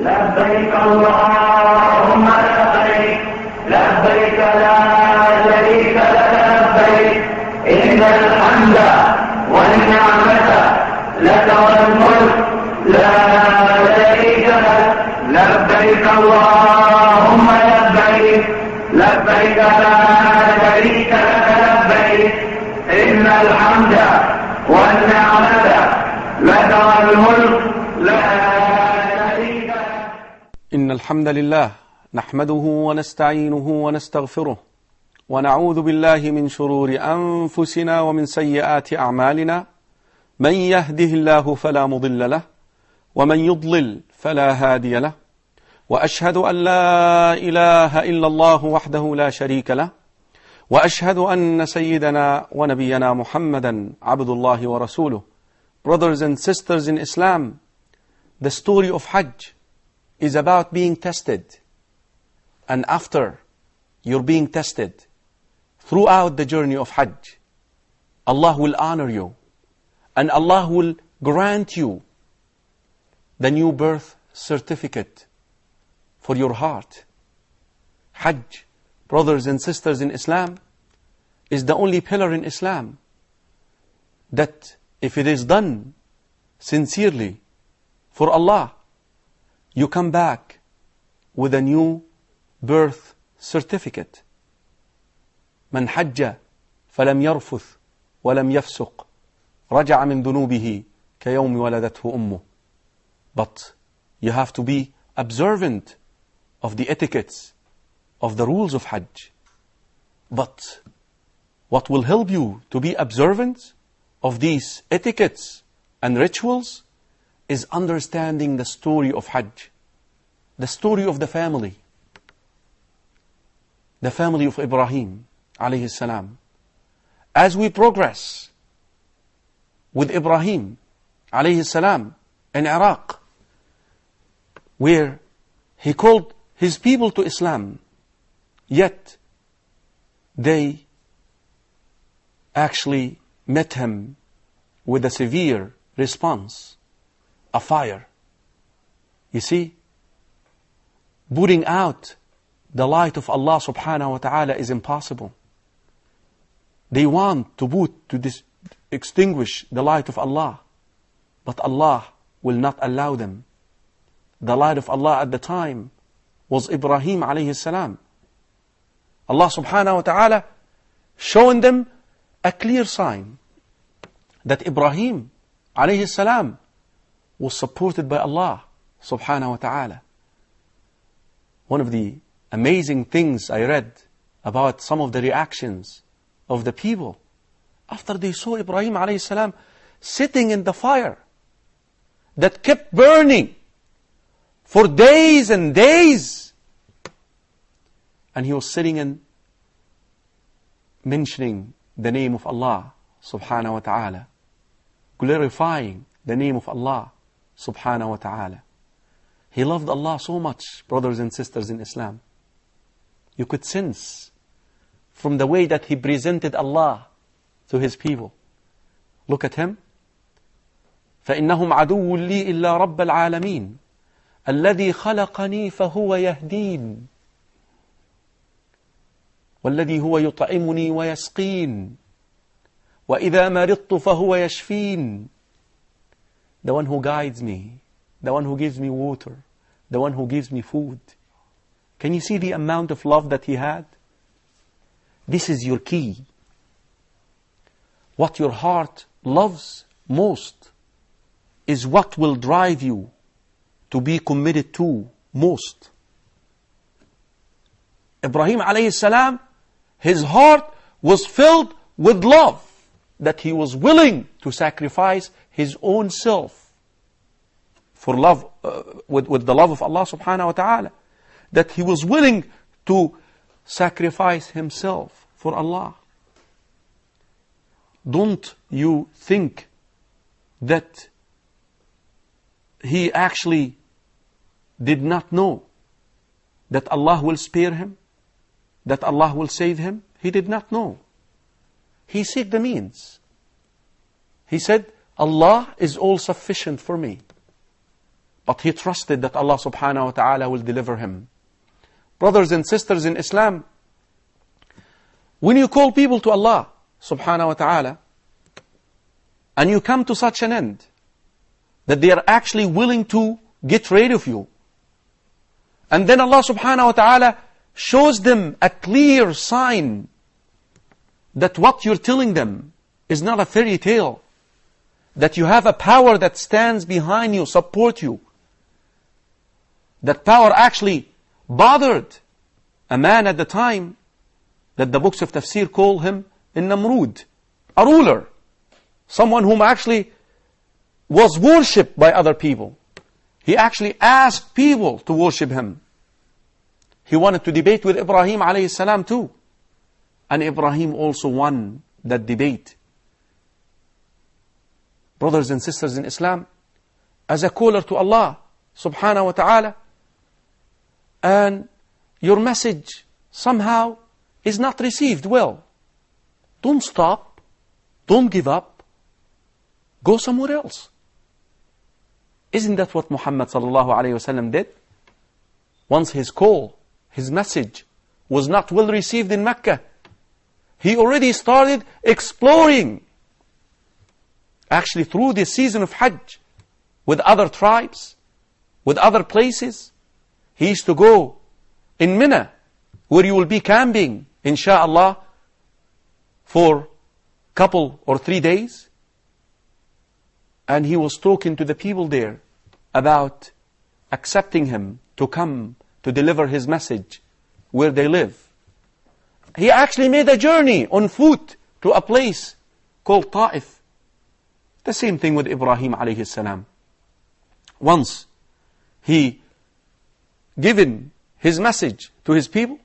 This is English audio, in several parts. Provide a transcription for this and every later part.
لبيك اللهم لبيك لبيك لا شريك لك لبيك إن الحمد والنعمة لك والملك لا شريك لك لبيك اللهم لبيك لبيك لا شريك لك لبيك إن الحمد والنعمة لك والملك لا شريك لك. إن الحمد لله نحمده ونستعينه ونستغفره ونعوذ بالله من شرور أنفسنا ومن سيئات أعمالنا من يهده الله فلا مضل له ومن يضلل فلا هادي له وأشهد أن لا إله إلا الله وحده لا شريك له وأشهد أن سيدنا ونبينا محمدا عبد الله ورسوله. Brothers and sisters in Islam, the story of Hajj is about being tested. And after you're being tested, throughout the journey of Hajj, Allah will honor you and Allah will grant you the new birth certificate for your heart. Hajj, brothers and sisters in Islam, is the only pillar in Islam that if it is done sincerely for Allah, you come back with a new birth certificate. من حج فلم يرفث ولم يفسق رجع من ذنوبه كيوم ولدته أمه. But you have to be observant of the etiquettes, of the rules of Hajj. But what will help you to be observant of these etiquettes and rituals is understanding the story of Hajj, the story of the family of Ibrahim alayhi salam. As we progress with Ibrahim alayhi salam in Iraq, where he called his people to Islam, yet they actually met him with a severe response, a fire. You see, putting out the light of Allah subhanahu wa ta'ala is impossible. They want to extinguish the light of Allah, but Allah will not allow them. The light of Allah at the time was Ibrahim alayhi salam. Allah subhanahu wa ta'ala showing them a clear sign that Ibrahim alayhi salam was supported by Allah subhanahu wa ta'ala. One of the amazing things I read about some of the reactions of the people after they saw Ibrahim alayhi salam sitting in the fire that kept burning for days and days, and he was sitting and mentioning the name of Allah subhanahu wa ta'ala, glorifying the name of Allah subhanahu wa ta'ala. He loved Allah so much, brothers and sisters in Islam. You could sense from the way that he presented Allah to his people. Look at him. فَإِنَّهُمْ عَدُوٌّ لِّي إِلَّا رَبَّ الْعَالَمِينَ الَّذِي خَلَقَنِي فَهُوَ يَهْدِينِ والذي هو يطعمني ويسقين وإذا مرضت فهو يشفين. The one who guides me, the one who gives me water, the one who gives me food. Can you see the amount of love that he had? This is your key. What your heart loves most is what will drive you to be committed to most. Ibrahim alayhi salam, his heart was filled with love, that he was willing to sacrifice his own self for love, with the love of Allah subhanahu wa ta'ala. That he was willing to sacrifice himself for Allah. Don't you think that he actually did not know that Allah will spare him? That Allah will save him? He did not know. He sought the means. He said, Allah is all sufficient for me. but he trusted that Allah subhanahu wa ta'ala will deliver him. Brothers and sisters in Islam, when you call people to Allah subhanahu wa ta'ala, and you come to such an end, that they are actually willing to get rid of you, and then Allah subhanahu wa ta'ala shows them a clear sign that what you're telling them is not a fairy tale, that you have a power that stands behind you, support you. That power actually bothered a man at the time that the books of tafsir call him Namrud, a ruler, someone whom actually was worshipped by other people. He actually asked people to worship him. He wanted to debate with Ibrahim alayhi salam too. And Ibrahim also won that debate. Brothers and sisters in Islam, as a caller to Allah subhanahu wa ta'ala, and your message somehow is not received well, don't stop, don't give up, go somewhere else. Isn't that what Muhammad sallallahu alayhi wasallam did? Once his call, his message was not well received in Mecca, he already started exploring, actually through the season of Hajj, with other tribes, with other places. He used to go in Mina, where you will be camping, insha'Allah, for couple or 3 days. And he was talking to the people there about accepting him to come to deliver his message where they live. He actually made a journey on foot to a place called Ta'if. The same thing with Ibrahim alayhi salam. Once he given his message to his people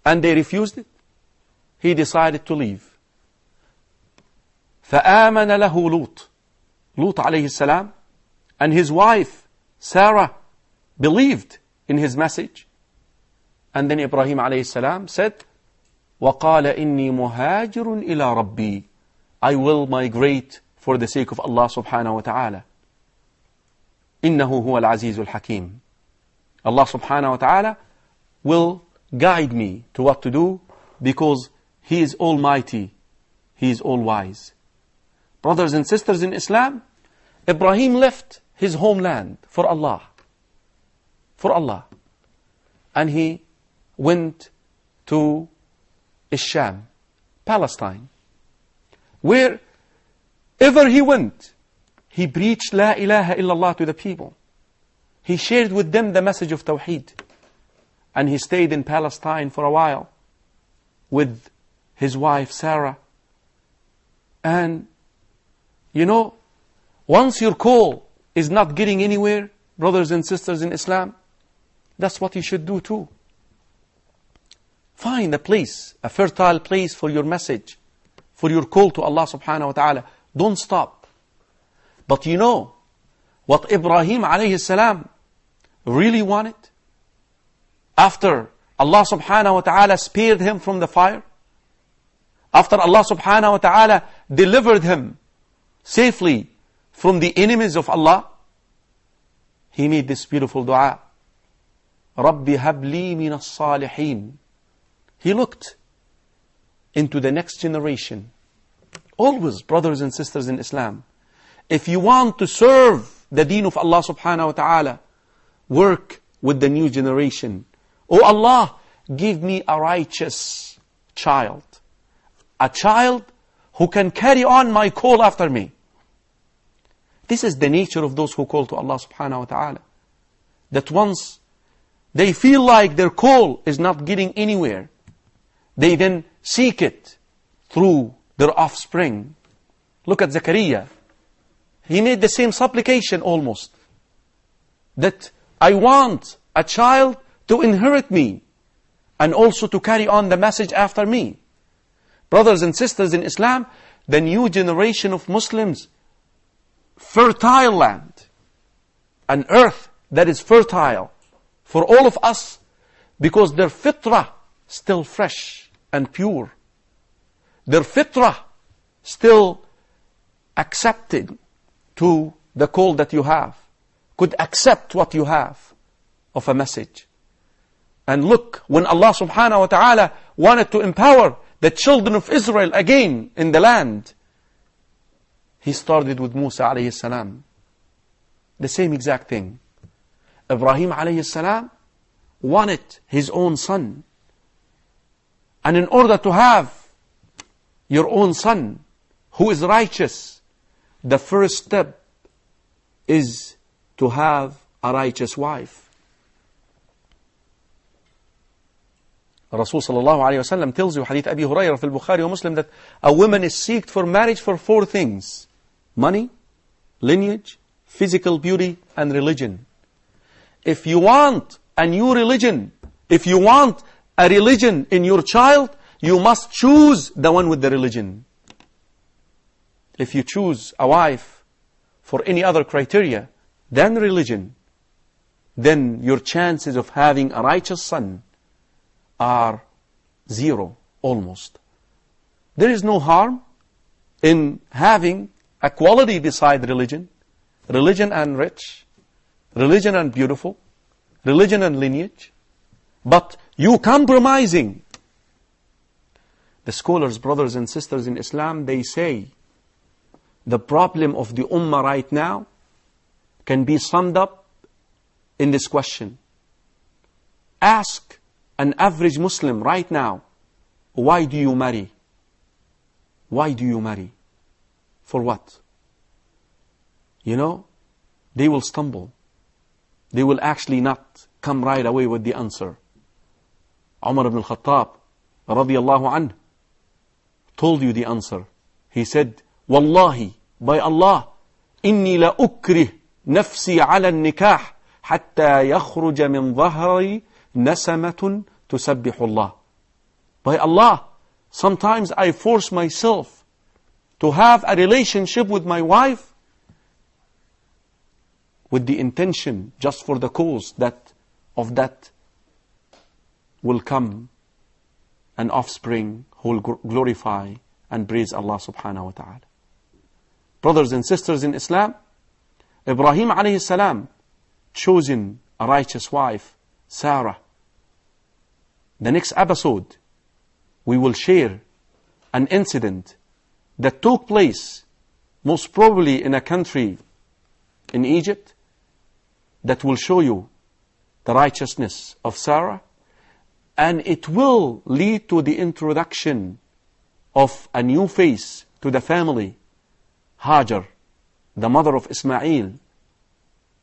and they refused it, he decided to leave. فآمن له لوط, Lut alayhi salam, and his wife Sarah believed in his message. And then Ibrahim alayhi salam said, وَقَالَ إِنِّي مُهَاجِرٌ إِلَى رَبِّي, I will migrate for the sake of Allah subhanahu wa ta'ala. إِنَّهُ هُوَ الْعَزِيزُ الْحَكِيمُ. Allah subhanahu wa ta'ala will guide me to what to do, because He is almighty, He is all wise. Brothers and sisters in Islam, Ibrahim left his homeland for Allah. For Allah. And he went to Sham, Palestine. Wherever he went, he preached La ilaha illallah to the people. He shared with them the message of Tawheed. And he stayed in Palestine for a while with his wife Sarah. And you know, once your call is not getting anywhere, brothers and sisters in Islam, that's what you should do too. Find a place, a fertile place for your message, for your call to Allah subhanahu wa ta'ala. Don't stop. But you know what Ibrahim alayhi salam really wanted? After Allah subhanahu wa ta'ala spared him from the fire, after Allah subhanahu wa ta'ala delivered him safely from the enemies of Allah, he made this beautiful dua. رَبِّ هَبْ لِي مِنَ الصَّالِحِينَ. He looked into the next generation. Always, brothers and sisters in Islam, if you want to serve the deen of Allah subhanahu wa ta'ala, work with the new generation. Oh Allah, give me a righteous child. A child who can carry on my call after me. This is the nature of those who call to Allah subhanahu wa ta'ala. That once they feel like their call is not getting anywhere, they then seek it through their offspring. Look at Zakaria. He made the same supplication almost. That I want a child to inherit me and also to carry on the message after me. Brothers and sisters in Islam, the new generation of Muslims, fertile land, an earth that is fertile for all of us, because their fitrah still fresh and pure. Their fitrah still accepted to the call that you have. could accept what you have of a message. And look, when Allah subhanahu wa ta'ala wanted to empower the children of Israel again in the land, He started with Musa alayhi salam. The same exact thing. Ibrahim alayhi salam wanted his own son. And in order to have your own son who is righteous, the first step is to have a righteous wife. Rasul sallallahu alayhi wa sallam tells you, Hadith Abi Hurairah في البخاري ومسلم, that a woman is seeked for marriage for 4 things: money, lineage, physical beauty, and religion. If you want a new religion, if you want a religion in your child, you must choose the one with the religion. If you choose a wife for any other criteria than religion, then your chances of having a righteous son are 0, almost. There is no harm in having a quality beside religion. Religion and rich, religion and beautiful, religion and lineage. But you compromising. The scholars, brothers and sisters in Islam, they say the problem of the ummah right now can be summed up in this question. Ask an average Muslim right now, why do you marry? Why do you marry? For what? You know, they will stumble. They will actually not come right away with the answer. Umar ibn al-Khattab radiyallahu anhu told you the answer. He said, Wallahi, by Allah, inni la ukrih nafsi ala nikah hatta yakhruja min dhahri nasamatun tusabbihu Allah. By Allah, sometimes I force myself to have a relationship with my wife with the intention, just for the cause that of that will come an offspring who will glorify and praise Allah subhanahu wa ta'ala. Brothers and sisters in Islam, Ibrahim alayhi salam chosen a righteous wife, Sarah. The next episode, we will share an incident that took place most probably in a country in Egypt that will show you the righteousness of Sarah, and it will lead to the introduction of a new face to the family, Hajar, the mother of Ismail,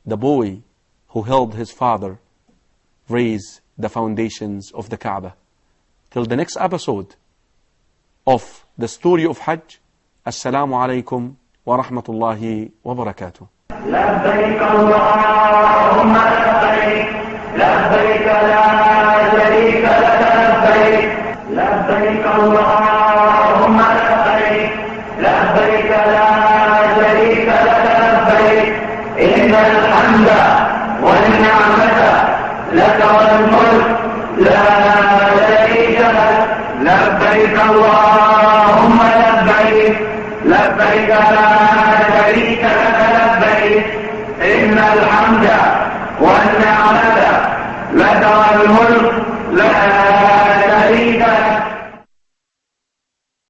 the boy who helped his father raise the foundations of the Kaaba. Till the next episode of the story of Hajj, Assalamu alaikum wa rahmatullahi wa barakatuh. لبيك اللهم لبيك لبيك لا شريك لك لبيك لبيك اللهم لبيك لبيك لا شريك لك لبيك إن الحمد والنعمة لك والملك لا شريك لك لبيك اللهم لبيك لبيك لا شريك لك لبيك إن الحمد والنعمة لك والملك لا